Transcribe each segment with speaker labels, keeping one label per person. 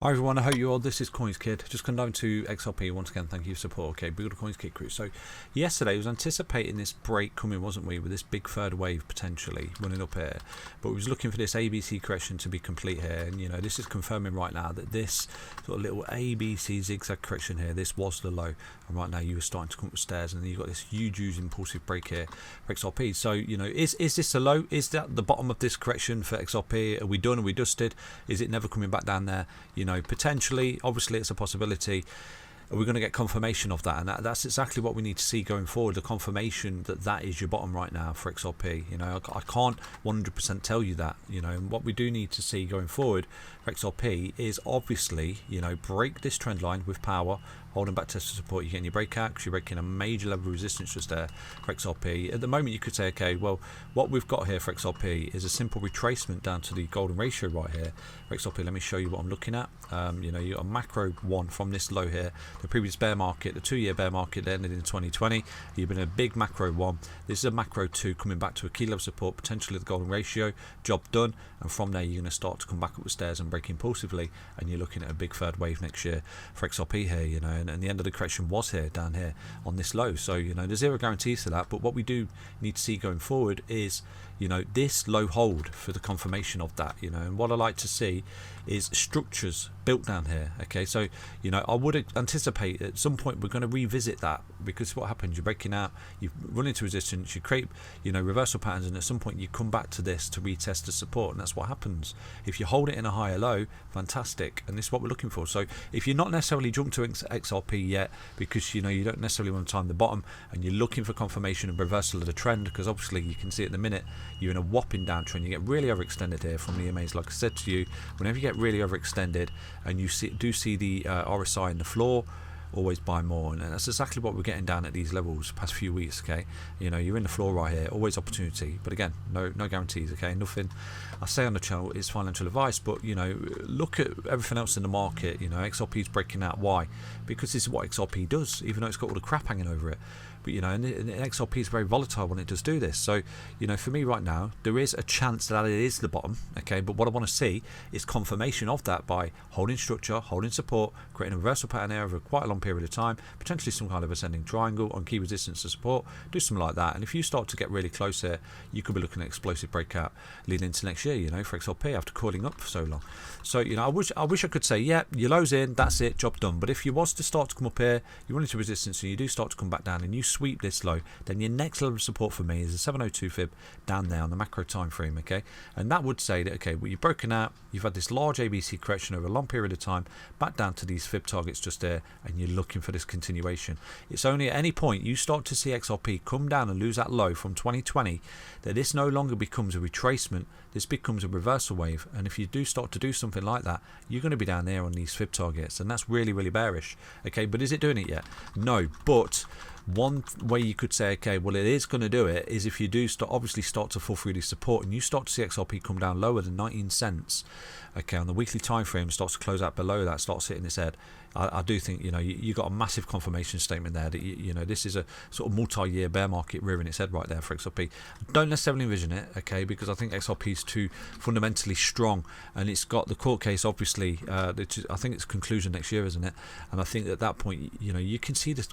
Speaker 1: Hi everyone, I hope you all. This is CoinsKid. Just come down to XRP once again. Thank you for support. Okay, build a CoinsKid crew. So yesterday was anticipating this break coming, wasn't we, with this big third wave potentially running up here. But we was looking for this ABC correction to be complete here, and this is confirming right now that this sort of little ABC zigzag correction here, this was the low, and right now you were starting to come up the stairs, and then you got this huge impulsive break here for XRP. So is this the low? Is that the bottom of this correction for XRP? Are we done? Are we dusted? Is it never coming back down there? Potentially, obviously it's a possibility. Are we going to get confirmation of that? And that's exactly what we need to see going forward, the confirmation that that is your bottom right now for XRP. I can't 100% tell you that, and what we do need to see going forward for XRP is obviously, break this trend line with power, holding back test of support. You're getting your breakout because you're breaking a major level of resistance just there for XRP. At the moment, you could say, okay, well, what we've got here for XRP is a simple retracement down to the golden ratio right here for XRP. Let me show you what I'm looking at. You got a macro one from this low here. The previous bear market, the 2-year bear market, ended in 2020. You've been a big macro one. This is a macro 2 coming back to a key level support, potentially the golden ratio. Job done. And from there, you're going to start to come back up the stairs and break impulsively. And you're looking at a big third wave next year for XRP here, and the end of the correction was here, down here on this low. So, there's zero guarantees to that. But what we do need to see going forward is, this low hold for the confirmation of that, and what I like to see is structures built down here. Okay, so I would anticipate at some point we're going to revisit that, because what happens, you're breaking out, you run into resistance, you create reversal patterns, and at some point you come back to this to retest the support, and that's what happens. If you hold it in a higher low, fantastic, and this is what we're looking for. So if you're not necessarily jumped to XRP yet, because you don't necessarily want to time the bottom, and you're looking for confirmation of reversal of the trend, because obviously you can see at the minute you're in a whopping downtrend, you get really overextended here from the EMAs. Like I said to you, whenever you get really overextended and you do see the RSI in the floor, always buy more, and that's exactly what we're getting down at these levels past few weeks. Okay, you're in the floor right here, always opportunity, but again, no guarantees. Okay, nothing I say on the channel is financial advice, but look at everything else in the market. XRP is breaking out. Why? Because this is what XRP does, even though it's got all the crap hanging over it. But and XRP is very volatile when it does do this. So for me right now, there is a chance that it is the bottom. Okay, but what I want to see is confirmation of that by holding structure, holding support, creating a reversal pattern there over quite a long period of time, potentially some kind of ascending triangle on key resistance to support. Do something like that, and if you start to get really close here, you could be looking at explosive breakout leading into next year. For XRP after coiling up for so long. So I wish I could say, yeah, your low's in, that's it, job done. But if you was to start to come up here, you run into resistance and you do start to come back down and you sweep this low, then your next level of support for me is a 702 fib down there on the macro time frame. Okay, and that would say that, okay, well, you've broken out, you've had this large ABC correction over a long period of time, back down to these fib targets just there, and you're looking for this continuation. It's only at any point you start to see XRP come down and lose that low from 2020 that this no longer becomes a retracement, this becomes a reversal wave. And if you do start to do something like that, you're going to be down there on these fib targets, and that's really bearish. Okay, but is it doing it yet? No. But one way you could say, okay, well, it is going to do it, is if you do obviously start to fall through the support and you start to see XRP come down lower than 19 cents, okay, on the weekly time frame, starts to close out below that, starts hitting its head. I do think you got a massive confirmation statement there that this is a sort of multi-year bear market rearing its head right there for XRP. Don't necessarily envision it, okay, because I think XRP is too fundamentally strong, and it's got the court case obviously. I think it's conclusion next year, isn't it? And I think at that point, you can see the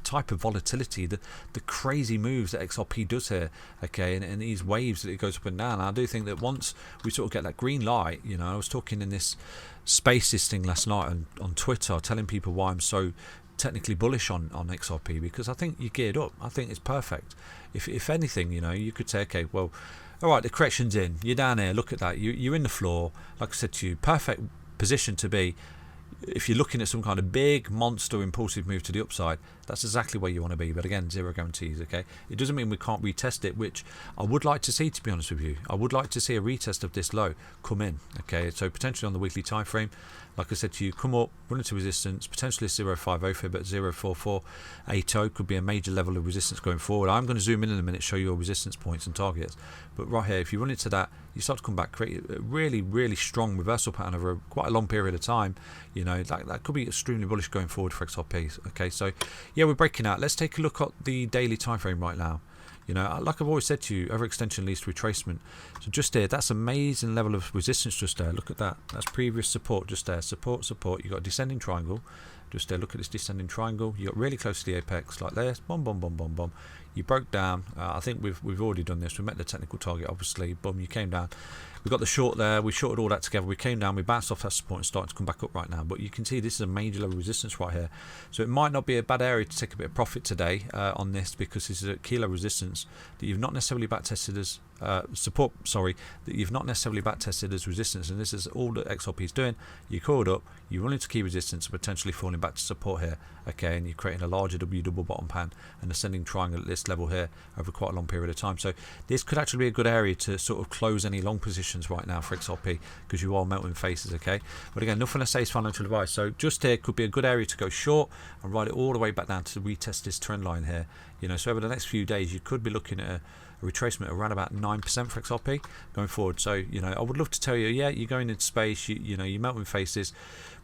Speaker 1: type of volatility, the crazy moves that XRP does here, okay, and these waves that it goes up and down. And I do think that once we sort of get that green light, I was talking in this Spaces thing last night on Twitter, telling people why I'm so technically bullish on XRP, because I think you're geared up. I think it's perfect. If anything, you could say, okay, well, all right, the correction's in, you're down here, look at that, you're in the floor, like I said to you, perfect position to be. If you're looking at some kind of big monster impulsive move to the upside, that's exactly where you want to be. But again, zero guarantees. Okay, it doesn't mean we can't retest it, which I would like to see, to be honest with you. I would like to see a retest of this low come in. Okay, so potentially on the weekly time frame, like I said to you, come up, run into resistance, potentially 050 fib at 04480 could be a major level of resistance going forward. I'm going to zoom in a minute, show you your resistance points and targets. But right here, if you run into that, you start to come back, create a really strong reversal pattern over quite a long period of time. That could be extremely bullish going forward for XRP. Okay, so yeah, we're breaking out. Let's take a look at the daily time frame right now. You know, like I've always said to you, overextension leads to retracement. So just there, that's amazing level of resistance just there. Look at that. That's previous support just there. Support, support. You've got a descending triangle. Just there, look at this descending triangle. You got really close to the apex, like this. Boom, boom, boom, boom, boom. You broke down. I think we've already done this. We met the technical target, obviously. Boom, you came down. We got the short there. We shorted all that together. We came down. We bounced off that support and started to come back up right now. But you can see this is a major level of resistance right here. So it might not be a bad area to take a bit of profit today on this, because this is a key level resistance that you've not necessarily back tested as support. Sorry, that you've not necessarily back tested as resistance. And this is all that XRP is doing. You called up. You run into key resistance, potentially falling back to support here. Okay, and you're creating a larger W double bottom pan and ascending triangle at this level here over quite a long period of time. So this could actually be a good area to sort of close any long positions right now for XRP, because you are melting faces. Okay, but again, nothing I say is financial advice. So just here could be a good area to go short and ride it all the way back down to retest this trend line here. You know, so over the next few days you could be looking at a retracement around about 9% for XRP going forward. So, you know, I would love to tell you, yeah, you're going into space, you know, you're melting faces,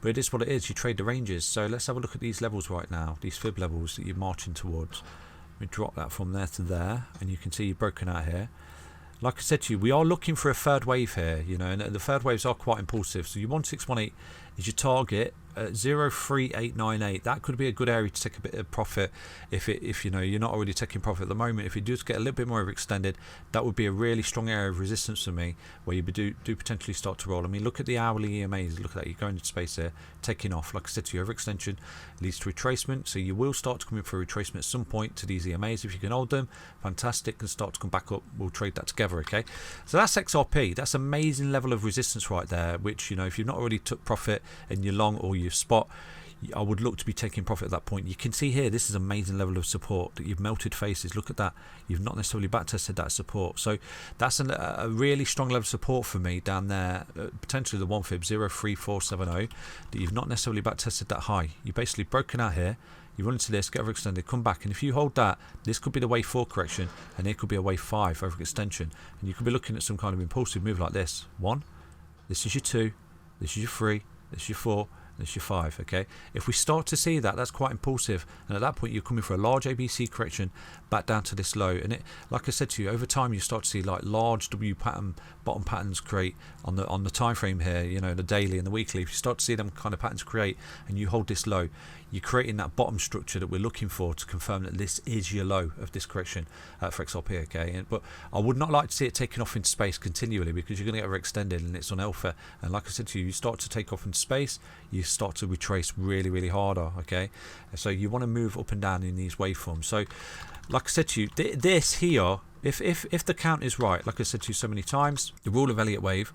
Speaker 1: but it is what it is. You trade the ranges. So let's have a look at these levels right now, these fib levels that you're marching towards. Let me drop that from there to there, and you can see you've broken out here. Like I said to you, we are looking for a third wave here, you know, and the third waves are quite impulsive. So your 1618 is your target at 03898. That could be a good area to take a bit of profit if you know you're not already taking profit at the moment. If you do get a little bit more overextended, that would be a really strong area of resistance for me, where you do potentially start to roll. I mean, look at the hourly EMAs. Look at that. You're going into space there, taking off. Like I said to you, overextension leads to retracement. So you will start to come in for a retracement at some point to these EMAs. If you can hold them, fantastic, and start to come back up. We'll trade that together. Okay. So that's XRP. That's amazing level of resistance right there, which, you know, if you've not already took profit in your long or your spot, I would look to be taking profit at that point. You can see here, this is amazing level of support that you've melted faces. Look at that. You've not necessarily back tested that support. So that's a really strong level of support for me down there, potentially the one fib 03470, that you've not necessarily back tested that high. You've basically broken out here. You run into this, get overextended, come back, and if you hold that, this could be the wave 4 correction, and it could be a wave 5 overextension, and you could be looking at some kind of impulsive move like this. 1, this is your 2, this is your 3, this is your 4, this is your 5. Okay, if we start to see that, that's quite impulsive, and at that point you're coming for a large ABC correction back down to this low, and it, like I said to you, over time you start to see like large W pattern bottom patterns create on the time frame here, you know, the daily and the weekly. If you start to see them kind of patterns create and you hold this low, you're creating that bottom structure that we're looking for to confirm that this is your low of this correction for XRP. Okay, but I would not like to see it taking off into space continually, because you're going to get overextended and it's on alpha, and like I said to you, you start to take off into space, you start to retrace really, really harder. Okay, so you want to move up and down in these waveforms. So like I said to you, this here, if the count is right, like I said to you so many times, the rule of Elliott wave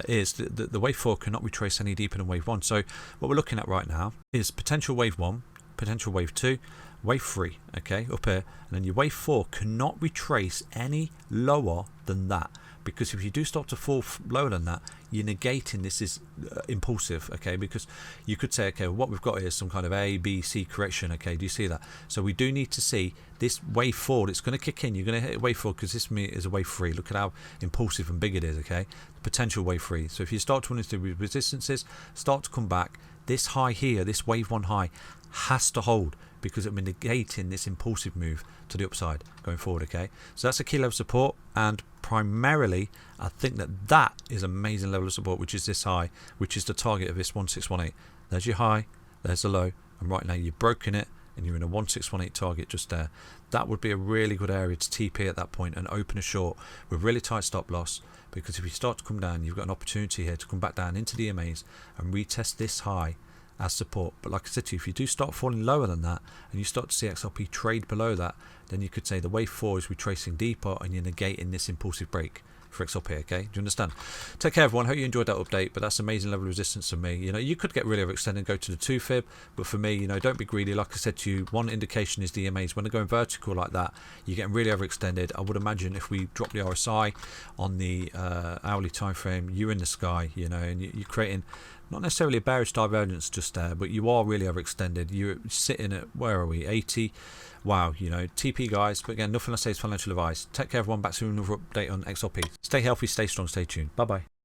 Speaker 1: is that the wave 4 cannot retrace any deeper than wave 1. So what we're looking at right now is potential wave 1, potential wave 2, wave 3, okay, up here, and then your wave 4 cannot retrace any lower than that, because if you do start to fall lower than that, you're negating this is impulsive. Okay, because you could say, okay, well, what we've got here is some kind of A, B, C correction. Okay, do you see that? So we do need to see this wave 4 that's going to kick in. You're going to hit wave 4 because this is a wave 3. Look at how impulsive and big it is. Okay, potential wave 3. So if you start to run into resistances, start to come back, this high here, this wave 1 high, has to hold, because it'll be negating this impulsive move to the upside going forward. Okay, so that's a key level of support, and primarily I think that is amazing level of support, which is this high, which is the target of this 1618. There's your high, there's the low, and right now you've broken it and you're in a 1618 target just there. That would be a really good area to TP at that point and open a short with really tight stop loss, because if you start to come down, you've got an opportunity here to come back down into the EMAs and retest this high as support. But like I said to you, if you do start falling lower than that and you start to see XRP trade below that, then you could say the wave 4 is retracing deeper and you're negating this impulsive break for XRP. Okay, do you understand? Take care, everyone. Hope you enjoyed that update. But that's amazing level of resistance for me. You know, you could get really overextended and go to the 2 fib, but for me, you know, don't be greedy. Like I said to you, one indication is the EMAs. When they're going vertical like that, you're getting really overextended. I would imagine if we drop the RSI on the hourly time frame, you're in the sky, you know, and you're creating not necessarily a bearish divergence just there, but you are really overextended. You're sitting at, where are we, 80? Wow, you know, TP guys. But again, nothing I say is financial advice. Take care, everyone. Back to another update on XRP. Stay healthy, stay strong, stay tuned. Bye bye.